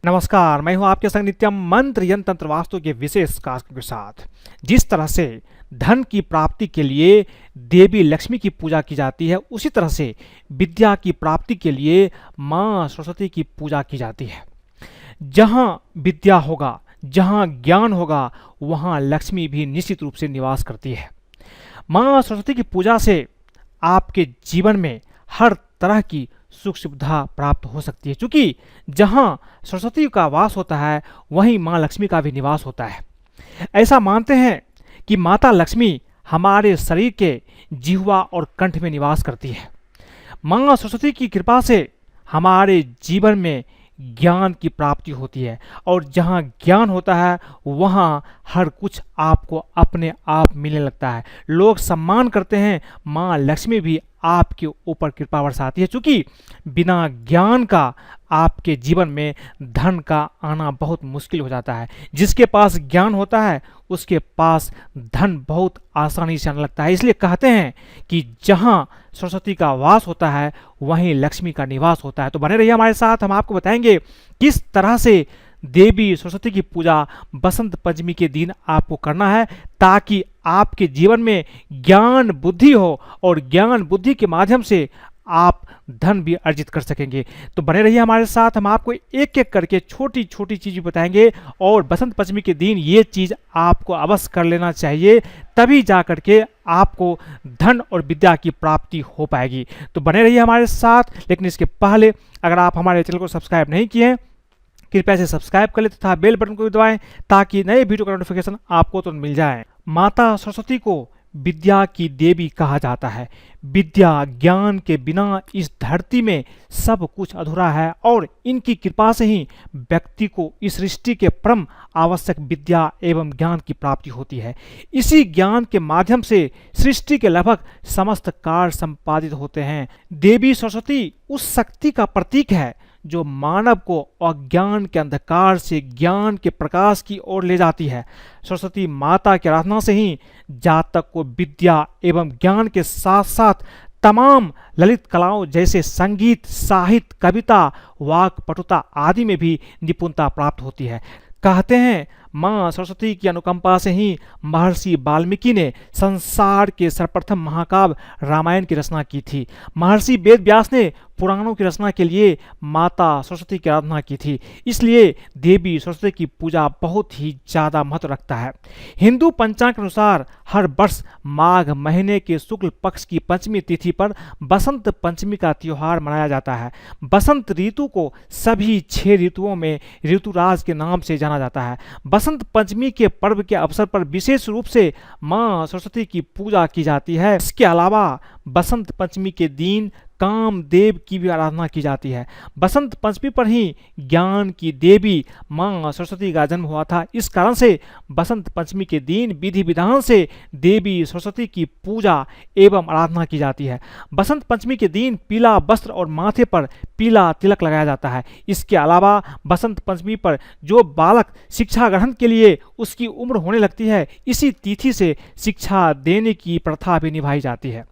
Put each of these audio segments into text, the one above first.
नमस्कार, मैं हूं आपके संग नित्यम मंत्र यंत्र तंत्र वास्तु के विशेष कार्यक्रम के साथ। जिस तरह से धन की प्राप्ति के लिए देवी लक्ष्मी की पूजा की जाती है, उसी तरह से विद्या की प्राप्ति के लिए माँ सरस्वती की पूजा की जाती है। जहाँ विद्या होगा, जहाँ ज्ञान होगा, वहाँ लक्ष्मी भी निश्चित रूप से निवास करती है। माँ सरस्वती की पूजा से आपके जीवन में हर तरह की सुख सुविधा प्राप्त हो सकती है, क्योंकि जहाँ सरस्वती का वास होता है वहीं माँ लक्ष्मी का भी निवास होता है। ऐसा मानते हैं कि माता लक्ष्मी हमारे शरीर के जिह्वा और कंठ में निवास करती है। माँ सरस्वती की कृपा से हमारे जीवन में ज्ञान की प्राप्ति होती है, और जहाँ ज्ञान होता है वहाँ हर कुछ आपको अपने आप मिलने लगता है। लोग सम्मान करते हैं, माँ लक्ष्मी भी आपके ऊपर कृपा बरसाती है, क्योंकि बिना ज्ञान का आपके जीवन में धन का आना बहुत मुश्किल हो जाता है। जिसके पास ज्ञान होता है उसके पास धन बहुत आसानी से आने लगता है। इसलिए कहते हैं कि जहाँ सरस्वती का वास होता है वहीं लक्ष्मी का निवास होता है। तो बने रहिए हमारे साथ, हम आपको बताएंगे किस तरह से देवी सरस्वती की पूजा बसंत पंचमी के दिन आपको करना है, ताकि आपके जीवन में ज्ञान बुद्धि हो और ज्ञान बुद्धि के माध्यम से आप धन भी अर्जित कर सकेंगे। तो बने रहिए हमारे साथ, हम आपको एक एक करके छोटी छोटी चीज़ बताएंगे, और बसंत पंचमी के दिन ये चीज़ आपको अवश्य कर लेना चाहिए, तभी जा करके आपको धन और विद्या की प्राप्ति हो पाएगी। तो बने रहिए हमारे साथ। लेकिन इसके पहले अगर आप हमारे चैनल को सब्सक्राइब नहीं किए हैं, कृपया से सब्सक्राइब कर ले तथा बेल बटन को भी दबाएं, ताकि नए वीडियो का नोटिफिकेशन आपको तुरंत मिल जाए। माता सरस्वती को विद्या की देवी कहा जाता है। विद्या ज्ञान के बिना इस धरती में सब कुछ अधूरा है, और इनकी कृपा से ही व्यक्ति को इस सृष्टि के परम आवश्यक विद्या एवं ज्ञान की प्राप्ति होती है। इसी ज्ञान के माध्यम से सृष्टि के लगभग समस्त कार्य संपादित होते हैं। देवी सरस्वती उस शक्ति का प्रतीक है जो मानव को अज्ञान के अंधकार से ज्ञान के प्रकाश की ओर ले जाती है। सरस्वती माता की आराधना से ही जातक को विद्या एवं ज्ञान के साथ साथ तमाम ललित कलाओं जैसे संगीत, साहित्य, कविता, वाक पटुता आदि में भी निपुणता प्राप्त होती है। कहते हैं माँ सरस्वती की अनुकंपा से ही महर्षि वाल्मीकि ने संसार के सर्वप्रथम महाकाव्य रामायण की रचना की थी। महर्षि वेद व्यास ने पुराणों की रचना के लिए माता सरस्वती की आराधना की थी। इसलिए देवी सरस्वती की पूजा बहुत ही ज़्यादा महत्व रखता है। हिंदू पंचांग के अनुसार हर वर्ष माघ महीने के शुक्ल पक्ष की पंचमी तिथि पर बसंत पंचमी का त्यौहार मनाया जाता है। बसंत ऋतु को सभी 6 ऋतुओं में ऋतुराज के नाम से जाना जाता है। बसंत पंचमी के पर्व के अवसर पर विशेष रूप से माँ सरस्वती की पूजा की जाती है। इसके अलावा बसंत पंचमी के दिन कामदेव की भी आराधना की जाती है। बसंत पंचमी पर ही ज्ञान की देवी माँ सरस्वती का जन्म हुआ था। इस कारण से बसंत पंचमी के दिन विधि विधान से देवी सरस्वती की पूजा एवं आराधना की जाती है। बसंत पंचमी के दिन पीला वस्त्र और माथे पर पीला तिलक लगाया जाता है। इसके अलावा बसंत पंचमी पर जो बालक शिक्षा ग्रहण के लिए उसकी उम्र होने लगती है, इसी तिथि से शिक्षा देने की प्रथा भी निभाई जाती है।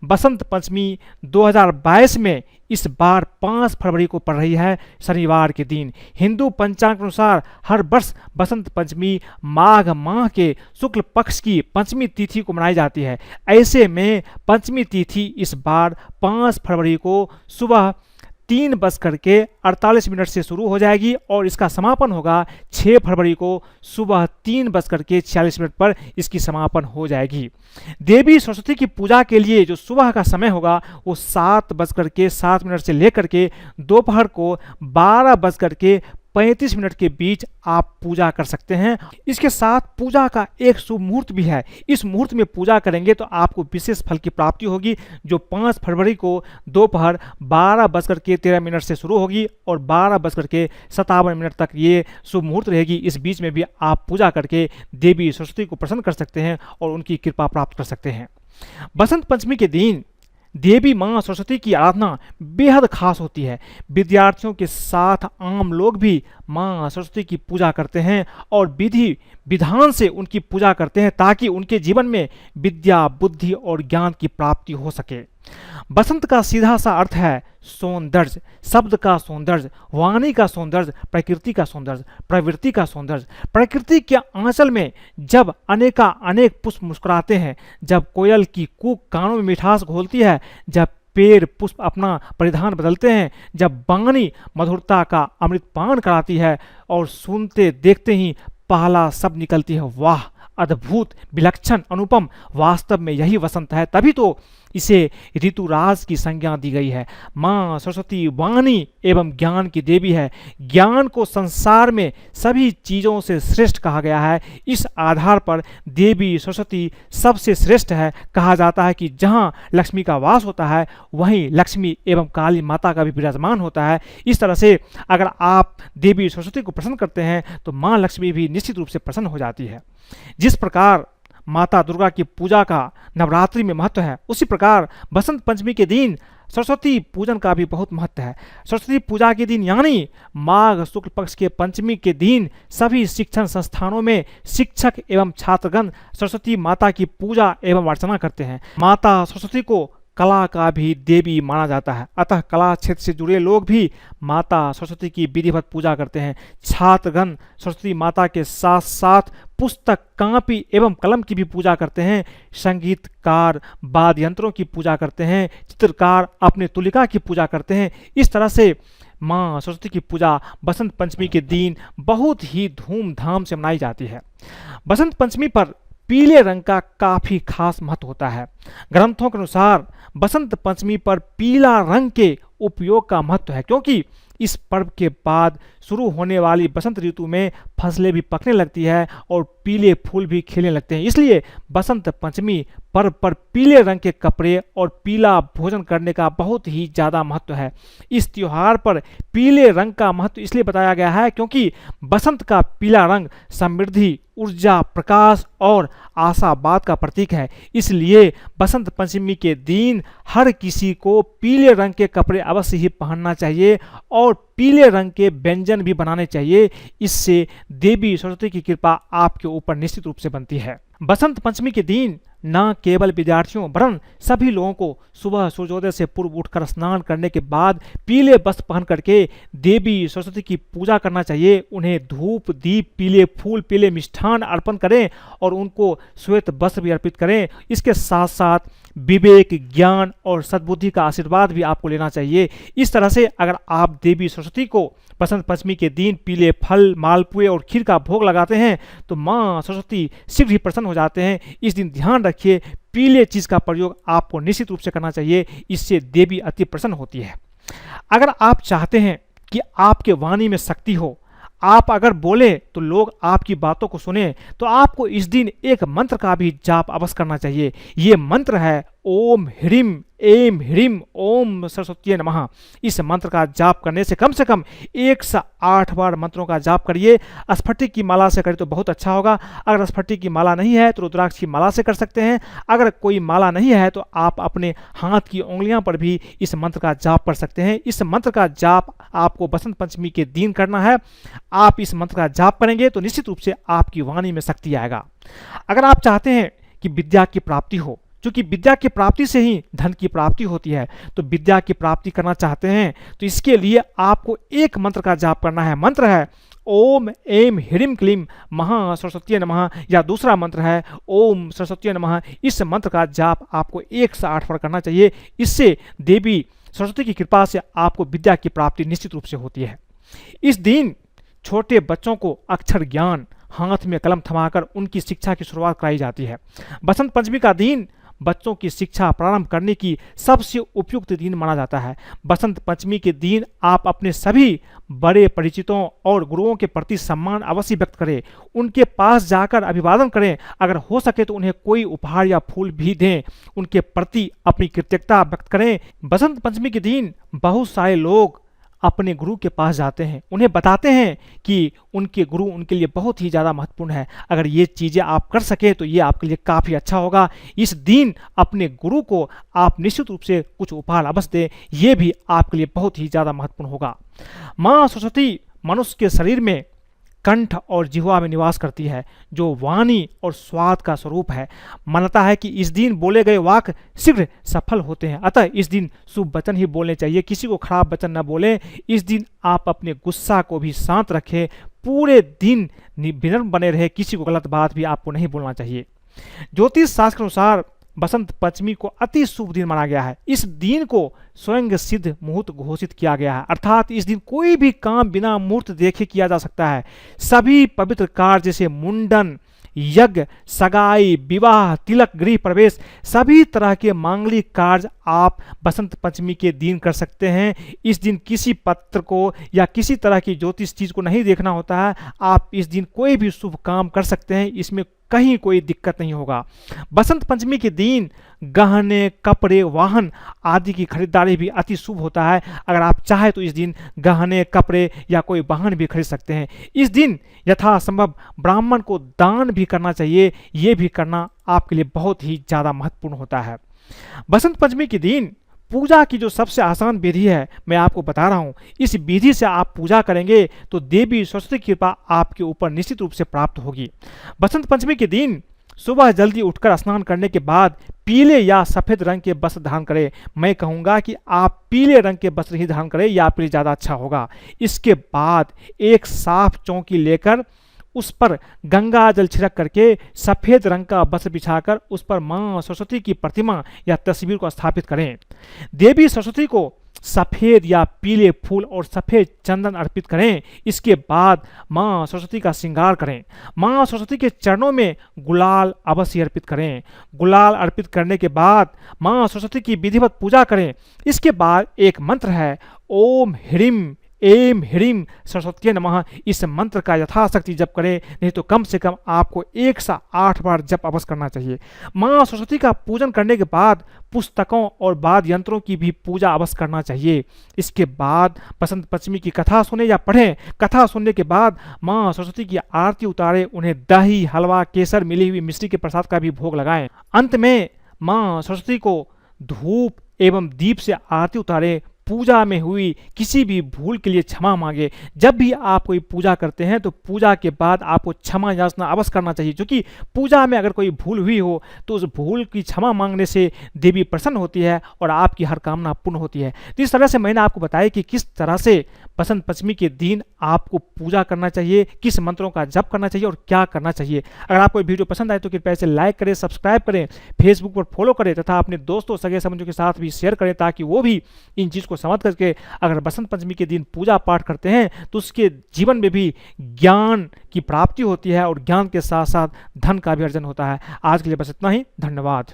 बसंत पंचमी 2022 में इस बार 5 फरवरी को पड़ रही है, शनिवार के दिन। हिंदू पंचांग के अनुसार हर वर्ष बसंत पंचमी माघ माह के शुक्ल पक्ष की पंचमी तिथि को मनाई जाती है। ऐसे में पंचमी तिथि इस बार 5 फरवरी को सुबह 3:48 से शुरू हो जाएगी, और इसका समापन होगा 6 फरवरी को सुबह 3:46 पर इसकी समापन हो जाएगी। देवी सरस्वती की पूजा के लिए जो सुबह का समय होगा वो 7:07 से लेकर के दोपहर को 12:35 के बीच आप पूजा कर सकते हैं। इसके साथ पूजा का एक शुभ मुहूर्त भी है। इस मुहूर्त में पूजा करेंगे तो आपको विशेष फल की प्राप्ति होगी, जो 5 फरवरी को दोपहर 12:13 से शुरू होगी और 12:57 तक ये शुभ मुहूर्त रहेगी। इस बीच में भी आप पूजा करके देवी सरस्वती को प्रसन्न कर सकते हैं और उनकी कृपा प्राप्त कर सकते हैं। बसंत पंचमी के दिन देवी माँ सरस्वती की आराधना बेहद खास होती है। विद्यार्थियों के साथ आम लोग भी माँ सरस्वती की पूजा करते हैं और विधि विधान से उनकी पूजा करते हैं, ताकि उनके जीवन में विद्या, बुद्धि और ज्ञान की प्राप्ति हो सके। बसंत का सीधा सा अर्थ है सौंदर्य, शब्द का सौंदर्य, वाणी का सौंदर्य, प्रकृति का सौंदर्य, प्रवृत्ति का सौंदर्य। प्रकृति के आंचल में जब अनेका अनेक पुष्प मुस्कुराते हैं, जब कोयल की कूक कानों में मिठास घोलती है, जब पेड़ पुष्प अपना परिधान बदलते हैं, जब बानी मधुरता का अमृत पान कराती है और सुनते देखते ही पहला शब्द निकलती है वाह, अद्भुत, विलक्षण, अनुपम। वास्तव में यही वसंत है, तभी तो इसे ऋतुराज की संज्ञा दी गई है। माँ सरस्वती वाणी एवं ज्ञान की देवी है। ज्ञान को संसार में सभी चीज़ों से श्रेष्ठ कहा गया है। इस आधार पर देवी सरस्वती सबसे श्रेष्ठ है। कहा जाता है कि जहाँ लक्ष्मी का वास होता है वहीं लक्ष्मी एवं काली माता का भी विराजमान होता है। इस तरह से अगर आप देवी सरस्वती को प्रसन्न करते हैं तो माँ लक्ष्मी भी निश्चित रूप से प्रसन्न हो जाती है। जिस प्रकार माता दुर्गा की पूजा का नवरात्रि में महत्व है, उसी प्रकार बसंत पंचमी के दिन सरस्वती पूजन का भी बहुत महत्व है। सरस्वती पूजा के दिन यानी माघ शुक्ल पक्ष के पंचमी के दिन सभी शिक्षण संस्थानों में शिक्षक एवं छात्रगण सरस्वती माता की पूजा एवं अर्चना करते हैं। माता सरस्वती को कला का भी देवी माना जाता है, अतः कला क्षेत्र से जुड़े लोग भी माता सरस्वती की विधिवत पूजा करते हैं। छात्रगण सरस्वती माता के साथ साथ पुस्तक, कापी एवं कलम की भी पूजा करते हैं। संगीतकार वाद्य यंत्रों की पूजा करते हैं। चित्रकार अपने तुलिका की पूजा करते हैं। इस तरह से माँ सरस्वती की पूजा बसंत पंचमी के दिन बहुत ही धूमधाम से मनाई जाती है। बसंत पंचमी पर पीले रंग का काफ़ी खास महत्व होता है। ग्रंथों के अनुसार बसंत पंचमी पर पीला रंग के उपयोग का महत्व है, क्योंकि इस पर्व के बाद शुरू होने वाली बसंत ऋतु में फसलें भी पकने लगती है और पीले फूल भी खिलने लगते हैं। इसलिए बसंत पंचमी पर्व पर पीले रंग के कपड़े और पीला भोजन करने का बहुत ही ज़्यादा महत्व है। इस त्योहार पर पीले रंग का महत्व इसलिए बताया गया है क्योंकि बसंत का पीला रंग समृद्धि, ऊर्जा, प्रकाश और आशावाद का प्रतीक है। इसलिए बसंत पंचमी के दिन हर किसी को पीले रंग के कपड़े अवश्य ही पहनना चाहिए और पीले रंग के व्यंजन भी बनाने चाहिए। इससे देवी सरस्वती की कृपा आपके ऊपर निश्चित रूप से बनती है। बसंत पंचमी के दिन न केवल विद्यार्थियों वरन सभी लोगों को सुबह सूर्योदय से पूर्व उठकर स्नान करने के बाद पीले वस्त्र पहन करके देवी सरस्वती की पूजा करना चाहिए। उन्हें धूप, दीप, पीले फूल, पीले मिष्ठान अर्पण करें और उनको श्वेत वस्त्र भी अर्पित करें। इसके साथ साथ विवेक, ज्ञान और सद्बुद्धि का आशीर्वाद भी आपको लेना चाहिए। इस तरह से अगर आप देवी सरस्वती को बसंत पंचमी के दिन पीले फल, मालपुए और खीर का भोग लगाते हैं तो माँ सरस्वती शीघ्र ही प्रसन्न हो जाते हैं। इस दिन ध्यान रखिए, पीले चीज़ का प्रयोग आपको निश्चित रूप से करना चाहिए, इससे देवी अति प्रसन्न होती है। अगर आप चाहते हैं कि आपके वाणी में शक्ति हो, आप अगर बोले तो लोग आपकी बातों को सुने, तो आपको इस दिन एक मंत्र का भी जाप अवश्य करना चाहिए। ये मंत्र है ओम ह्रीम ऐं ह्रीम ओम सरस्वती नमः। इस मंत्र का जाप करने से कम 108 बार मंत्रों का जाप करिए। स्फटिक की माला से करें तो बहुत अच्छा होगा। अगर स्फटिक की माला नहीं है तो रुद्राक्ष की माला से कर सकते हैं। अगर कोई माला नहीं है तो आप अपने हाथ की उंगलियां पर भी इस मंत्र का जाप कर सकते हैं। इस मंत्र का जाप आपको बसंत पंचमी के दिन करना है। आप इस मंत्र का जाप करेंगे तो निश्चित रूप से आपकी वाणी में शक्ति आएगा। अगर आप चाहते हैं कि विद्या की प्राप्ति हो, क्योंकि विद्या की प्राप्ति से ही धन की प्राप्ति होती है, तो विद्या की प्राप्ति करना चाहते हैं तो इसके लिए आपको एक मंत्र का जाप करना है। मंत्र है ओम ऐं ह्रीं क्लीं महा सरस्वती नमः, या दूसरा मंत्र है ओम सरस्वती नमः। इस मंत्र का जाप आपको 108 बार करना चाहिए। इससे देवी सरस्वती की कृपा से आपको विद्या की प्राप्ति निश्चित रूप से होती है। इस दिन छोटे बच्चों को अक्षर ज्ञान, हाथ में कलम थमाकर उनकी शिक्षा की शुरुआत कराई जाती है। बसंत पंचमी का दिन बच्चों की शिक्षा प्रारंभ करने की सबसे उपयुक्त दिन माना जाता है। बसंत पंचमी के दिन आप अपने सभी बड़े परिचितों और गुरुओं के प्रति सम्मान अवश्य व्यक्त करें। उनके पास जाकर अभिवादन करें। अगर हो सके तो उन्हें कोई उपहार या फूल भी दें। उनके प्रति अपनी कृतज्ञता व्यक्त करें। बसंत पंचमी के दिन बहुत सारे लोग अपने गुरु के पास जाते हैं, उन्हें बताते हैं कि उनके गुरु उनके लिए बहुत ही ज़्यादा महत्वपूर्ण है। अगर ये चीज़ें आप कर सकें तो ये आपके लिए काफ़ी अच्छा होगा। इस दिन अपने गुरु को आप निश्चित रूप से कुछ उपहार अवश्य दें, ये भी आपके लिए बहुत ही ज़्यादा महत्वपूर्ण होगा। माँ सरस्वती मनुष्य के शरीर में कंठ और जिह्वा में निवास करती है, जो वाणी और स्वाद का स्वरूप है। मान्यता है कि इस दिन बोले गए वाक्य शीघ्र सफल होते हैं, अतः इस दिन शुभ वचन ही बोलने चाहिए, किसी को खराब वचन न बोलें। इस दिन आप अपने गुस्सा को भी शांत रखें, पूरे दिन विनम्र बने रहे, किसी को गलत बात भी आपको नहीं बोलना चाहिए। ज्योतिष शास्त्र के अनुसार बसंत पंचमी को अति शुभ दिन माना गया है। इस दिन को स्वयं सिद्ध मुहूर्त घोषित किया गया है, अर्थात इस दिन कोई भी काम बिना मुहूर्त देखे किया जा सकता है। सभी पवित्र कार्य जैसे मुंडन, यज्ञ, सगाई, विवाह, तिलक, गृह प्रवेश, सभी तरह के मांगलिक कार्य आप बसंत पंचमी के दिन कर सकते हैं। इस दिन किसी पत्र को या किसी तरह की ज्योतिष चीज को नहीं देखना होता है। आप इस दिन कोई भी शुभ काम कर सकते हैं, इसमें कहीं कोई दिक्कत नहीं होगा। बसंत पंचमी के दिन गहने, कपड़े, वाहन आदि की खरीदारी भी अति शुभ होता है। अगर आप चाहें तो इस दिन गहने, कपड़े या कोई वाहन भी खरीद सकते हैं। इस दिन यथासंभव ब्राह्मण को दान भी करना चाहिए, ये भी करना आपके लिए बहुत ही ज़्यादा महत्वपूर्ण होता है। बसंत पंचमी के दिन पूजा की जो सबसे आसान विधि है मैं आपको बता रहा हूँ। इस विधि से आप पूजा करेंगे तो देवी सरस्वती की कृपा आपके ऊपर निश्चित रूप से प्राप्त होगी। बसंत पंचमी के दिन सुबह जल्दी उठकर स्नान करने के बाद पीले या सफ़ेद रंग के वस्त्र धारण करें। मैं कहूँगा कि आप पीले रंग के वस्त्र ही धारण करें, यह आपके लिए ज़्यादा अच्छा होगा। इसके बाद एक साफ चौकी लेकर उस पर गंगा जल छिड़क करके सफ़ेद रंग का वस्त्र बिछाकर उस पर माँ सरस्वती की प्रतिमा या तस्वीर को स्थापित करें। देवी सरस्वती को सफ़ेद या पीले फूल और सफ़ेद चंदन अर्पित करें। इसके बाद माँ सरस्वती का श्रृंगार करें। माँ सरस्वती के चरणों में गुलाल अवश्य अर्पित करें। गुलाल अर्पित करने के बाद माँ सरस्वती की विधिवत पूजा करें। इसके बाद एक मंत्र है, ओम ह्रीम एम ह्रीम सरस्वती नमः। इस मंत्र का यथाशक्ति जप करें, नहीं तो कम से कम आपको 108 बार जप अवश्य करना चाहिए। माँ सरस्वती का पूजन करने के बाद पुस्तकों और वाद्य यंत्रों की भी पूजा अवश्य करना चाहिए। इसके बाद बसंत पंचमी की कथा सुने या पढ़ें। कथा सुनने के बाद माँ सरस्वती की आरती उतारें, उन्हें दही, हलवा, केसर, मिली हुई मिश्री के प्रसाद का भी भोग लगाएं। अंत में माँ सरस्वती को धूप एवं दीप से आरती उतारें। पूजा में हुई किसी भी भूल के लिए क्षमा मांगे। जब भी आप कोई पूजा करते हैं तो पूजा के बाद आपको क्षमा याचना अवश्य करना चाहिए, क्योंकि पूजा में अगर कोई भूल हुई हो तो उस भूल की क्षमा मांगने से देवी प्रसन्न होती है और आपकी हर कामना पूर्ण होती है। तो इस तरह से मैंने आपको बताया कि किस तरह से बसंत पंचमी के दिन आपको पूजा करना चाहिए, किस मंत्रों का जप करना चाहिए और क्या करना चाहिए। अगर आपको वीडियो पसंद आए तो कृपया इसे लाइक करें, सब्सक्राइब करें, फेसबुक पर फॉलो करें तथा अपने दोस्तों, सगे संबंधियों के साथ भी शेयर करें, ताकि वो भी इन चीज़ को समझ करके अगर बसंत पंचमी के दिन पूजा पाठ करते हैं तो उसके जीवन में भी ज्ञान की प्राप्ति होती है और ज्ञान के साथ साथ धन का भी अर्जन होता है। आज के लिए बस इतना ही, धन्यवाद।